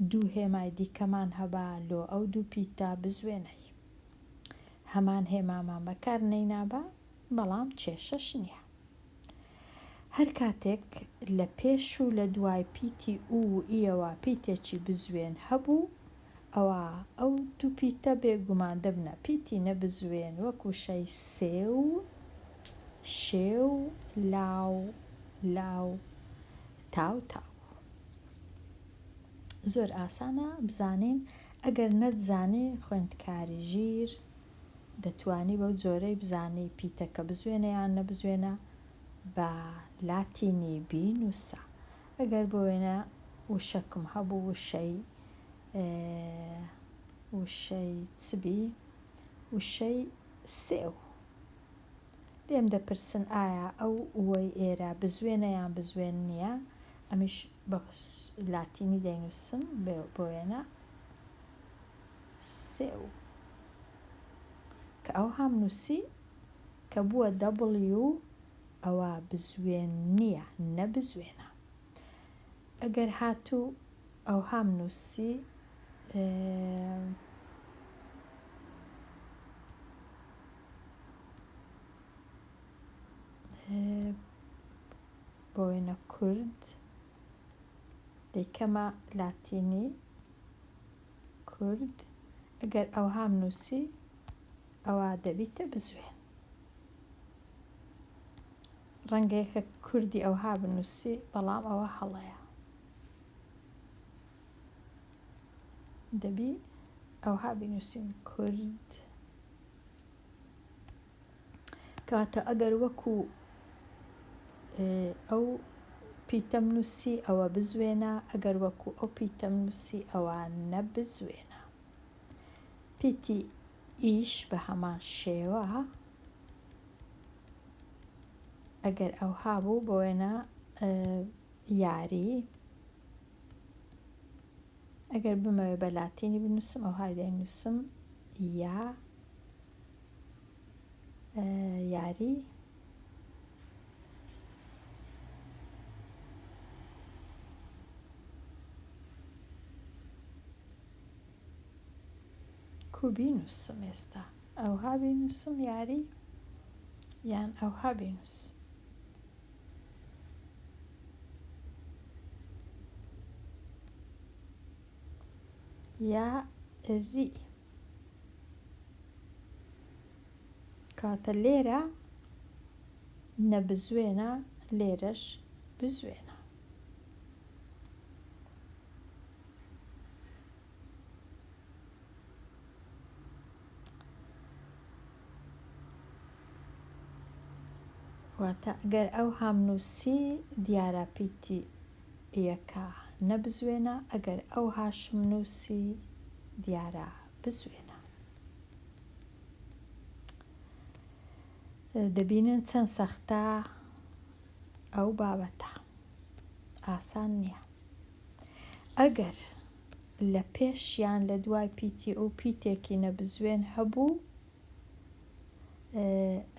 دوو هێمای دیکەمان هەبا لۆ ئەو دوو پیتە بزوێنەی هەمان هێمامان بەکار نەینابە بەڵام کێشەش نییە هەر کاتێک لە پێش و لە دوای پیتی ئیەوە پیتێکی بزوێن هەبوو ئەوە ئەو دوو پیتە بێگومان دەبنە پیتی نەبزوێن وەکو شەی سێو شێو لاو تاو زۆر ئاسانە بزانین ئەگەر نەتزانی خوێندکاری ژیر دەتوانی بەو جۆرەی بزانی پیتەکە بزوێنە یان نەبزوێنە بە لاتینی بینووسە ئەگەر بۆ وێنە وشەکم هەبوو وشەی چبی وشەی سێو لێم دەپرسن ئایا ئەو وەی ئێرە بزوێنە یان بزوێن نییە ئەمیش بە لاتینی دەینووسم بۆ وێنە سێو کە ئەو هەمنووسی کە بووە دەبڵیو ئەوە بزوێن نییە نەبزوێنە ئەگەر هاتوو ئەو هەمنووسی بۆ وێنە کورد دەیکەمە لاتینی کورد ئەگەر ئەو هەمنووسی ئەوە دەبیتە بزوێن ڕەنگەیەکە کوردی ئەوها بنووسی بەڵام ئەوە هەڵەیە دەبی ئەوها بنووسین کورد کاتە ئەگەر وەکو ئەو پیتەم نووسی ئەوە بزوێنە ئەگەر وەکو ئەو پیتەم نووسی ئەوە نەبزوێنە پیتی ئیش بە هەمان شێوە ئەگەر ئەو هابوو بۆ وێنە یاری ئەگەر بمەوێ بە لاتینی بنووسم ئەوهای دەینووسم یاری کو بینووسم ئێستا ئەوها بینووسم یاری یان ئەوها بینووس یا ری کاتە لێرە نەبزوێنە لێرەش بزوێنە واتە ئەگەر ئەو هامنووسی دیارە پیتی یەکە نەبزوێنە ئەگەر ئەو هاشم نووسی دیارە بزوێنە دەبینن چەند سەختە ئەو بابەتە ئاسان نییە ئەگەر لە پێش یان لە دوای پیتی ئەو پیتێکی نەبزوێن هەبوو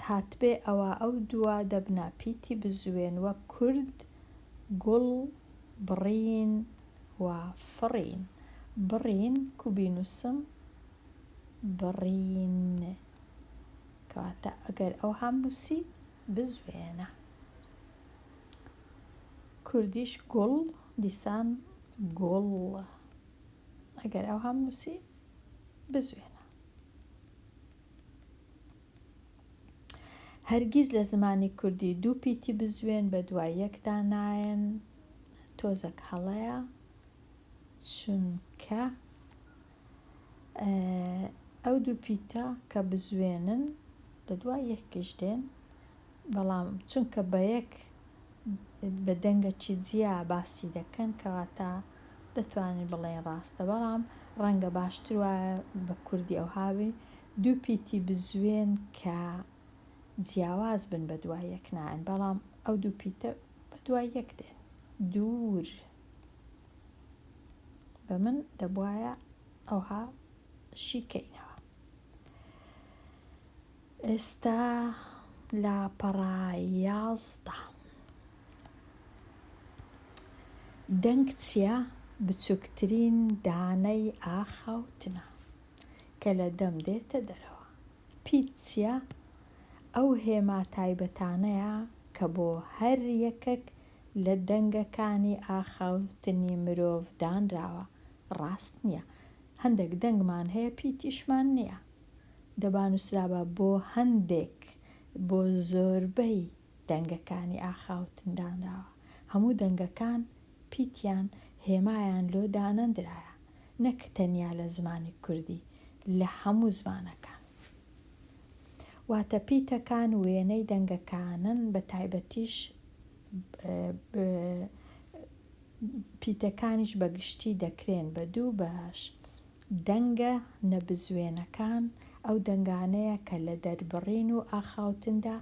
هاتبێ ئەوە ئەو دووە دەبنا پیتی بزوێن وەک کورد گوڵ بڕین و فڕین بڕین کو بینووسم بڕین کەواتە ئەگەر ئەو هامنووسی بزوێنە کوردیش گوڵ دیسان گوڵ ئەگەر ئەو هامنووسی بزوێنە هەرگیز لە زمانی کوردی دوو پیتی بزوێن بە دوای یەکدا نایەن تۆزێک هەڵەیە چونکە ئەو دوو پیتە کە بزوێنن لە دوای یەکیش دێن بەڵام چونکە بە یەک بە دەنگەکی جیا باسی دەکەن کەواتە دەتوانین بڵێن ڕاستە بەڵام ڕەنگە باشتر وایە بە کوردی ئەو هاوێ دوو پیتی بزوێن کە جیاواز بن بە دوای یەک نایەن بەڵام ئەو دوو پیتە بە دوای یەک دێن دوور بە من دەبوایە ئەوها شیکەینەوە ئێستا لاپەڕا 11 دەنگ چییە؟ بچووکترین دانەی ئاخاوتنە کە لە دەم دێتە دەرەوە پیت چییە؟ ئەو هێما تایبەتانەیە کە بۆ هەر یەکێک لە دەنگەکانی ئاخاوتنی مرۆڤ دانراوە ڕاست نییە هەندێک دەنگمان هەیە پیتیشمان نییە دەبانووسرابە بۆ هەندێک بۆ زۆربەی دەنگەکانی ئاخاوتن دانراوە هەموو دەنگەکان پیتیان هێمایان لۆ دانەندرایە نەک تەنیا لە زمانی کوردی لە هەموو زمانەکان واتە پیتەکان وێنەی دەنگەکانن بە تایبەتیش پیتەکانیش بەگشتی دەکرێن بە دوو بەش دەنگە نەبزوێنەکان ئەو دەنگانەیە کە لە دەربڕین و ئاخاوتندا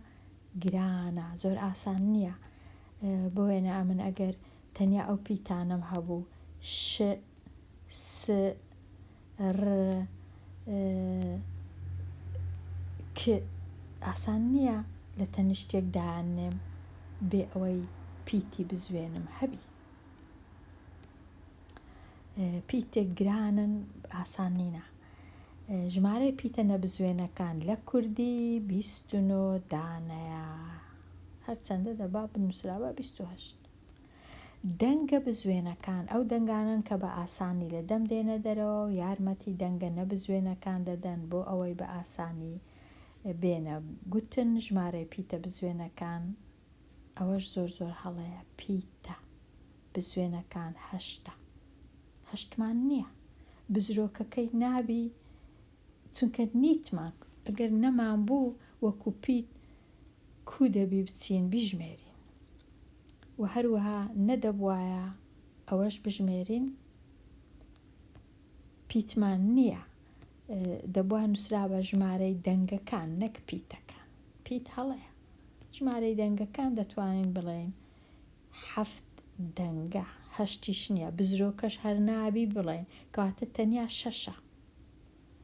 گرانە زۆر ئاسان نییە بۆ وێنە من ئەگەر تەنیا ئەو پیتانم هەبوو ش س ڕ ک ئاسان نییە لە تەنیشتێک دانێم بێ ئەوەی پیتی بزوێنم هەبی پیتێک گرانن ئاسان نینە ژمارەی پیتە نەبزوێنەکان لە کوردی 29 دانەیە هەرچەندە دەبا بنووسرابە 28 دەنگە بزوێنەکان ئەو دەنگانن کە بە ئاسانی لە دەم دێنە دەرەوە و یارمەتی دەنگە نەبزوێنەکان دەدەن بۆ ئەوەی بە ئاسانی بێنە گوتن ژمارەی پیتە بزوێنەکان ئەوەش زۆر هەڵەیە پیتە بزوێنەکان 8 هەشتمان نییە بزرۆکەکەی نابی چونکە نیتمان ئەگەر نەمان بوو وەکو پیت کو دەبی بچین بیژمێرین و هەروەها نەدەبوایە ئەوەش بژمێرین پیتمان نییە دەبوایە نووسرابە ژمارەی دەنگەکان نەک پیتەکان پیت هەڵەیە ژمارەی دەنگەکان دەتوانین بڵێن 7 دەنگە 8 نییە بزرۆکەش هەر نابی بڵێن کەواتە تەنیا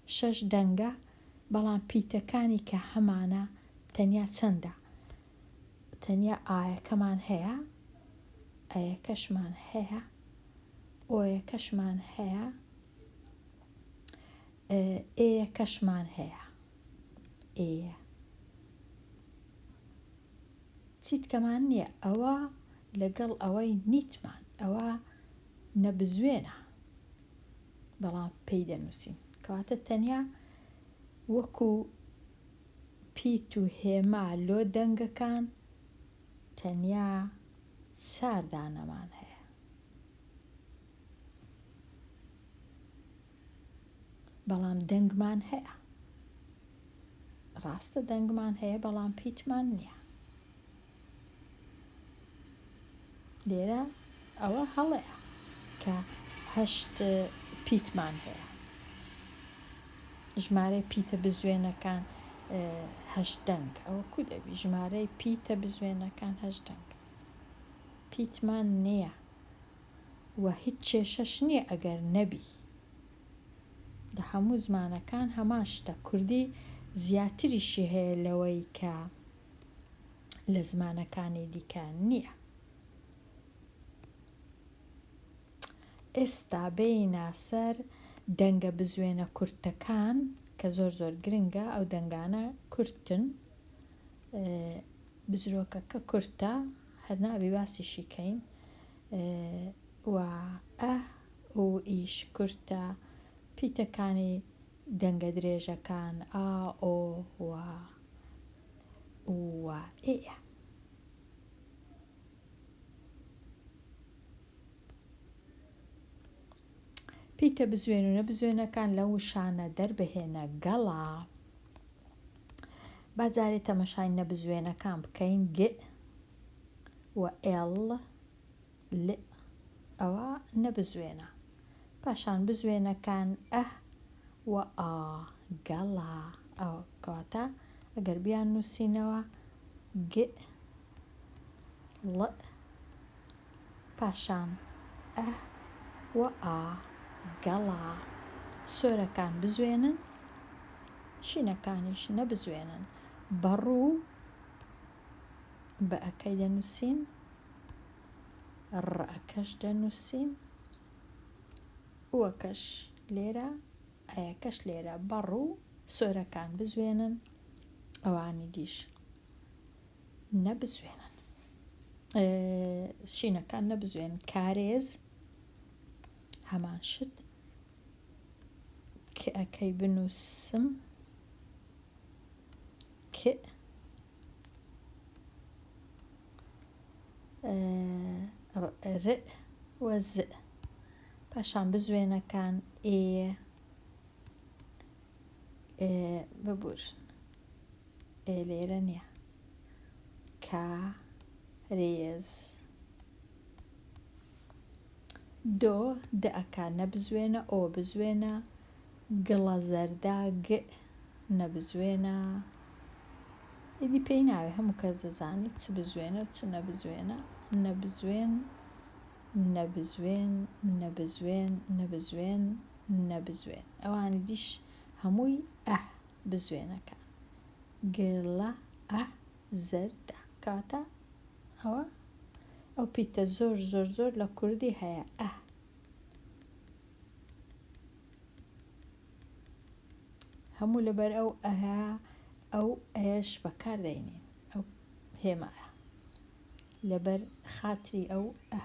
6 دەنگە بەڵام پیتەکانی کە هەمانە تەنیا چەندە تەنیا ئایەکەمان هەیە ئەیەکەشمان هەیە ئۆیەکەشمان هەیە ئێیەکەشمان هەیە ئێیە چیتکەمان نییە ئەوە لەگەڵ ئەوەی نیتمان ئەوە نەبزوێنە بەڵام پێی دەنووسین کەواتە تەنیا وەکو پیت و هێما لۆ دەنگەکان تەنیا 4 دانەمان هەیە بەڵام دەنگمان هەیە ڕاستە دەنگمان هەیە بەڵام پیتمان نییە لێرە ئەوە هەڵەیە کە 8 پیتمان هەیە ژمارەی پیتە بزوێنەکان 8 دەنگ ئەوە کو دەبی ژمارەی پیتە بزوێنەکان 8 دەنگ پیتمان نییە و هیچ کێشەش نییە ئەگەر نەبی لە هەموو زمانەکان هەمان شتە کوردی زیاتریشی هەیە لەوەی کە لە زمانەکانی دیکان نییە ئێستا بێینە سەر دەنگە بزوێنە کورتەکان کە زۆر گرنگە ئەو دەنگانە کورتن بزرۆکەکە کورتە هەر نابی باسیشی کەین و و ئیش کورتە پیتەکانی دەنگە درێژەکان ئا ئۆ و ئێە پیتە بزوێن و نەبزوێنەکان لە وشانە دەربهێنە گەڵا باجارێ تەمەشای نەبزوێنەکان بکەین گ و ئێڵ ل ئەوە نەبزوێنە پاشان بزوێنەکان ئە و ئا گەڵا ئەو کەواتە ئەگەر بیان نووسینەوە گ ڵ پاشان ئە و ئا گەڵا سۆرەکان بزوێنن شینەکانیش نەبزوێنن بەڕوو بە ئەکەی دەنووسین ڕەکەش دەنووسین وەکەش لێرە ئەیەکەش لێرە بەڕوو سۆرەکان بزوێنن ئەوانی دیش نەبزوێنن شینەکان نەبزوێن کارێز هەمان شت کە ئەکەی بنووسم کە ر و ز پاشان بزوێنەکان ببور لێرە نییە کا رێز دۆ دەئەکا نەبزوێنە ئۆ بزوێنە گڵە زەردا گ نەبزوێنە ئیدی پێی ناوێ هەموو کەس دەزانێت چ بزوێنە چ نەبزوێنە نەبزوێن نەبزوێن نەبزوێن نەبزوێن نەبزوێن ئەوانی دیش هەمووی ئە بزوێنەکان گڵە ئە زەردا کاتە ئەوە ئەو پیتە زۆر لە کوردی هەیە ئە هەموو لەبەر ئەو ئەها ئەو ئەش بەکاردێنین ئەو هێمایە لەبەر خاتری ئەو ئە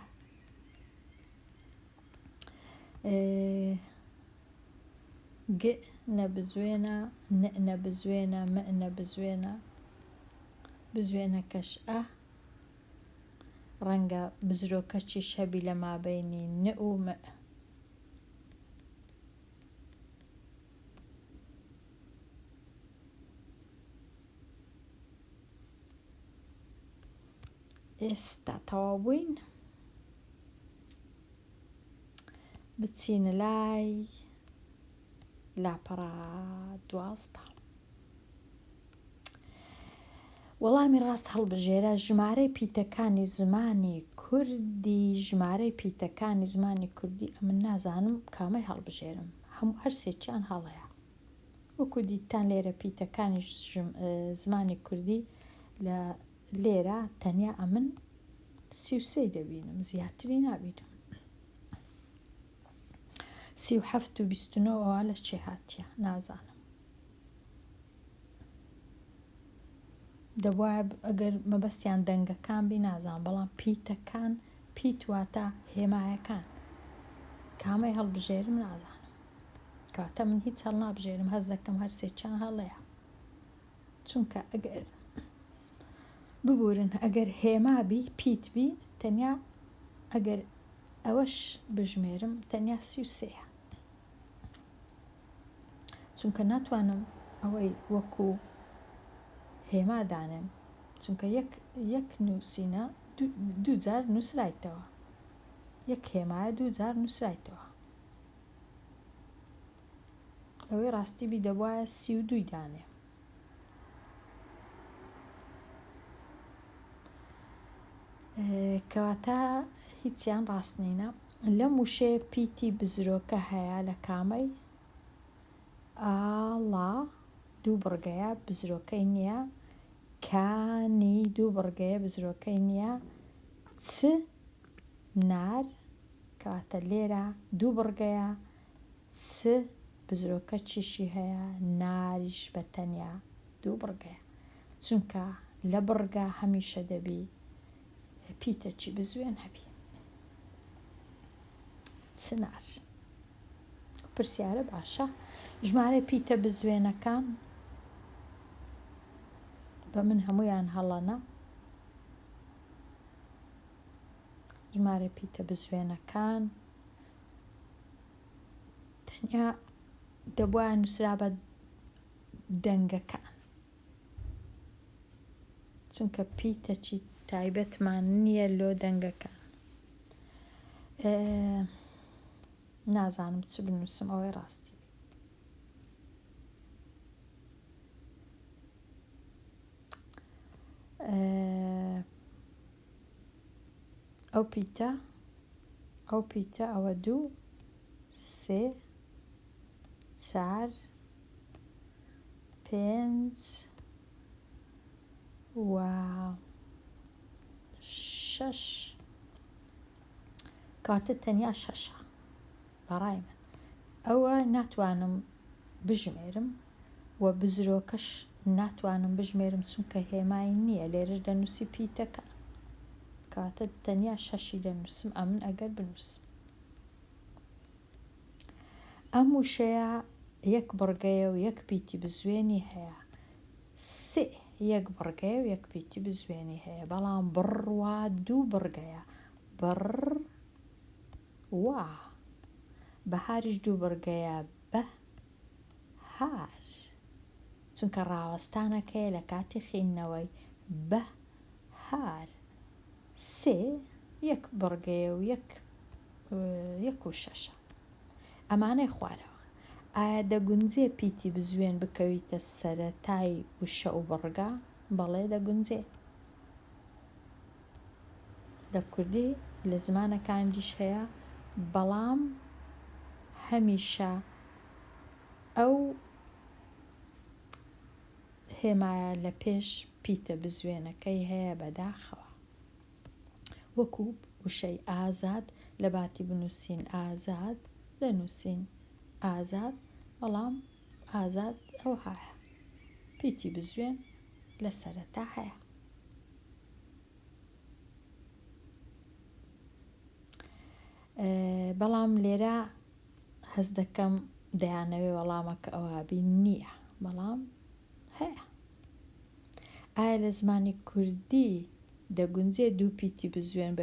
گ نەبزوێنە نەبزوێنە نەبزوێنە بزوێنەکەش ئە ڕەنگە بزرۆکەچی شەبی لە مابەینی ن و م ئێستا تەواو بووین بچینە لای لاپەڕا 12 وەڵامی ڕاست هەڵبژێرە ژمارەی پیتەکانی زمانی کوردی ژمارەی پیتەکانی زمانی کوردی ئەمن نازانم کامەی هەڵبژێرم هەموو هەرسێکیان هەڵەیە وەکو دیتان لێرە پیتەکانی زمانی کوردی لە لێرە تەنیا ئەمن 33 دەبینم زیاتری نابینم 37 و 29 لە چێ هاتیە نازانم دەبواە ئەگەر مەبەستیان دەنگەکان بی نازان بەڵام پیتەکان پیت واتە هێمایەکان کامەی هەڵبژێرم نازانم کاتە من هیچ هەڵ نابژێرم هەز دەکەم هەرسێکیان هەڵەیە چونکە ئەگەر ببورن ئەگەر هێمابی پیتبی تەنیا ئەگەر ئەوەش بژمێرم تەنیا 33 چونکە ناتوانم ئەوەی وەکو هێمادانم چونکە یەک نووسینە دووجار نووسرایتەوە یەک هێمایە دووجار نووسرایتەوە ئەوەی ڕاستی بی دەبواە 32 دانێ کەواتە هیچیان ڕاستنینە لەم وشەیە پیتی بزرۆکە هەیە لە کامەی ئاڵا دوو بڕگەیە بزرۆکەی نییە کانی دوو بڕگەیە بزرۆکەی نییە چ نار کەواتە لێرە دوو بڕگەیە چ بزرۆکە چیشی هەیە ناریش بە تەنیا دوو بڕگەیە چونکە لە بڕگە هەمیشە دەبی پیتەچی بزوێن هەبی چنار پرسیارە باشە ژمارە پیتە بزوێنەکان بە من هەمویان هەڵەنە ژمارە پیتە بزوێنەکان تەنیا دەبواە نووسرا بە دەنگەکان چونکە پیتەچی تایبەتمان نییە لۆ دەنگەکان نازانم چ بنووسم ئەوەی ڕاستی ئەو پیتە ئەوە 2 3 4 5 و 6 کاتە تەنیا 6 بەڕای من ئەوە ناتوانم بژمێرم و بزرۆکەش ناتوانم بژمێرم چونکە هێمای نییە لێرەش دەنووسی پیتەکە کاتە تەنیا 6 دەنووسم ئەمن ئەگەر بنووسم ئەم وشەیە یەک بڕگەیە و یەک پیتی بزوێنی هەیە سێ یەک بڕگەیە و یەک پیتی بزوێنی هەیە بەڵام بڕوا دوو بڕگەیە بڕ وا بەهاریش دوو بڕگەیە بە هار چونکە ڕاوەستانەکەیە لە کاتی خینەوەی بە هار سێ یەک بڕگەیە و یەک و شەشە ئەمانەی خوارەوە ئایا دەگونجێ پیتی بزوێن بکەویتە سەرەتای وشە و بڕگە بەڵێ دەگونجێ لە کوردی لە زمانەکانیش هەیە بەڵام هەمیشە ئەو هێمایە لە پێش پیتە بزوێنەکەی هەیە بەداخەوە وەکو وشەی ئازاد لە باتی بنووسین ئازاد دەنووسین ئازاد بەڵام ئازاد ئەو هەیە پیتی بزوێن لە سەرەتا هەیە بەڵام لێرە هەز دەکەم دەیانەوێ وەڵامەکە ئەوابی نییە بەڵام هەیە ئایا لە زمانی کوردی دەگونجێ دوو پیتی بزوێن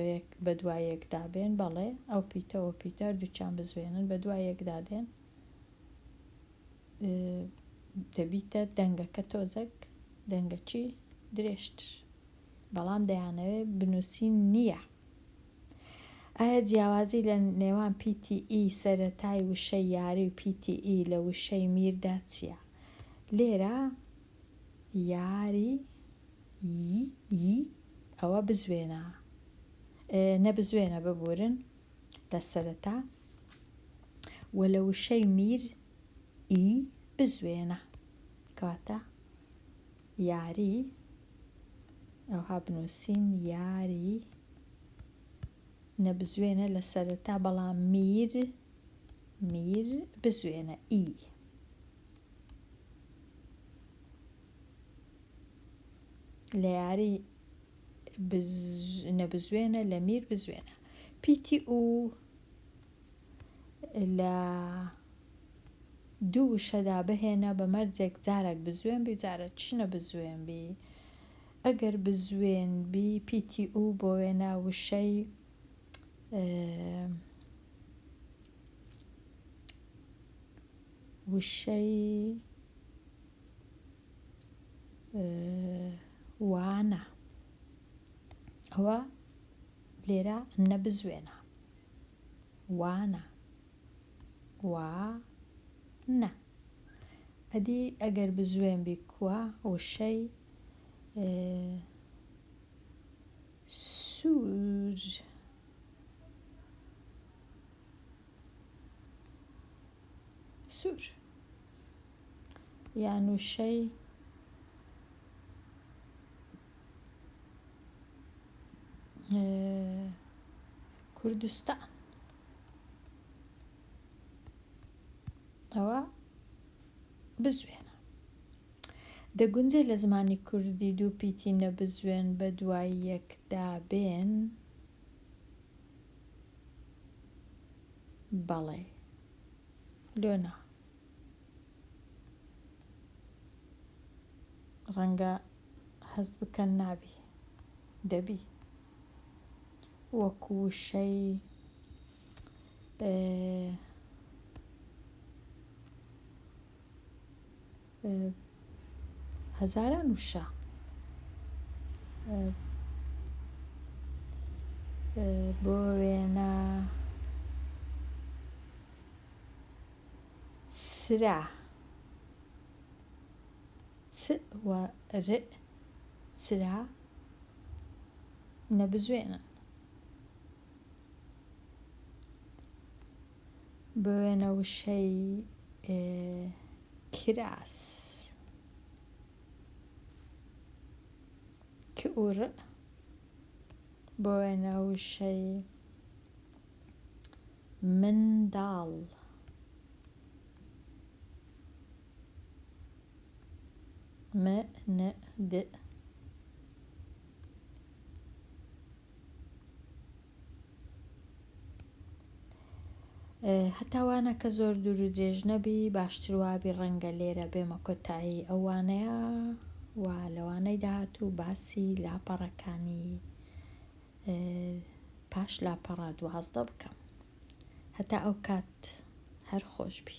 بە دوای یەکدا بێن بەڵێ ئەو پیتەوە پیتە دووچان بزوێنن بە دوای یەکدا دێن دەبیتە دەنگەکە تۆزێک دەنگەچی درێژتر بەڵام دەیانەوێ بنووسین نییە ئایا جیاوازی لە نێوان پیتی ئی سەرەتای وشەی یاری و پیتی ئی لە وشەی میردا چییە؟ لێرە یاری ئەوە بزوێنە نەبزوێنە ببورن لە سەرەتا وە لە وشەی میر بزوێنە کاتە یاری ئەوها بنووسین یاری نەبزوێنە لە سەرەتا بەڵام میر بزوێنە لە یاری نەبزوێنە لە میر بزوێنە پیتی و لە دوو وشەدا بهێنە بە مەرجێک جارێک بزوێن بی جارە چنە بزوێن بی ئەگەر بزوێن بی پیتی و بۆ وێنە وشەی وانە ئەوە لێرە نەبزوێنە وانە وانە ئەدی ئەگەر بزوێن بی کووە وشەی سوور یان وشەی کوردستان ئەوە بزوێنە دەگونجێ لە زمانی کوردی دوو پیتی نەبزوێن بە دوای یەکدا بێن بەڵێ لۆنا ڕەنگە هەست بکەن نابی دەبی وەکو وشەی هەزاران وشە بۆ وێنە چرا چرا نەبزوێنن بۆ وێنە وشەی کراس کور بۆ وێنە وشەی منداڵ مند هەتاوانە کە زۆر دوور و درێژ نەبی باشتر وابی ڕەنگە لێرە بێمە کۆتایی ئەوانەیە و لەوانەی داهاتوو باسی لاپەڕەکانی پاش لاپەڕە 12 بکەم هەتا ئەو کات هەر خۆش بی.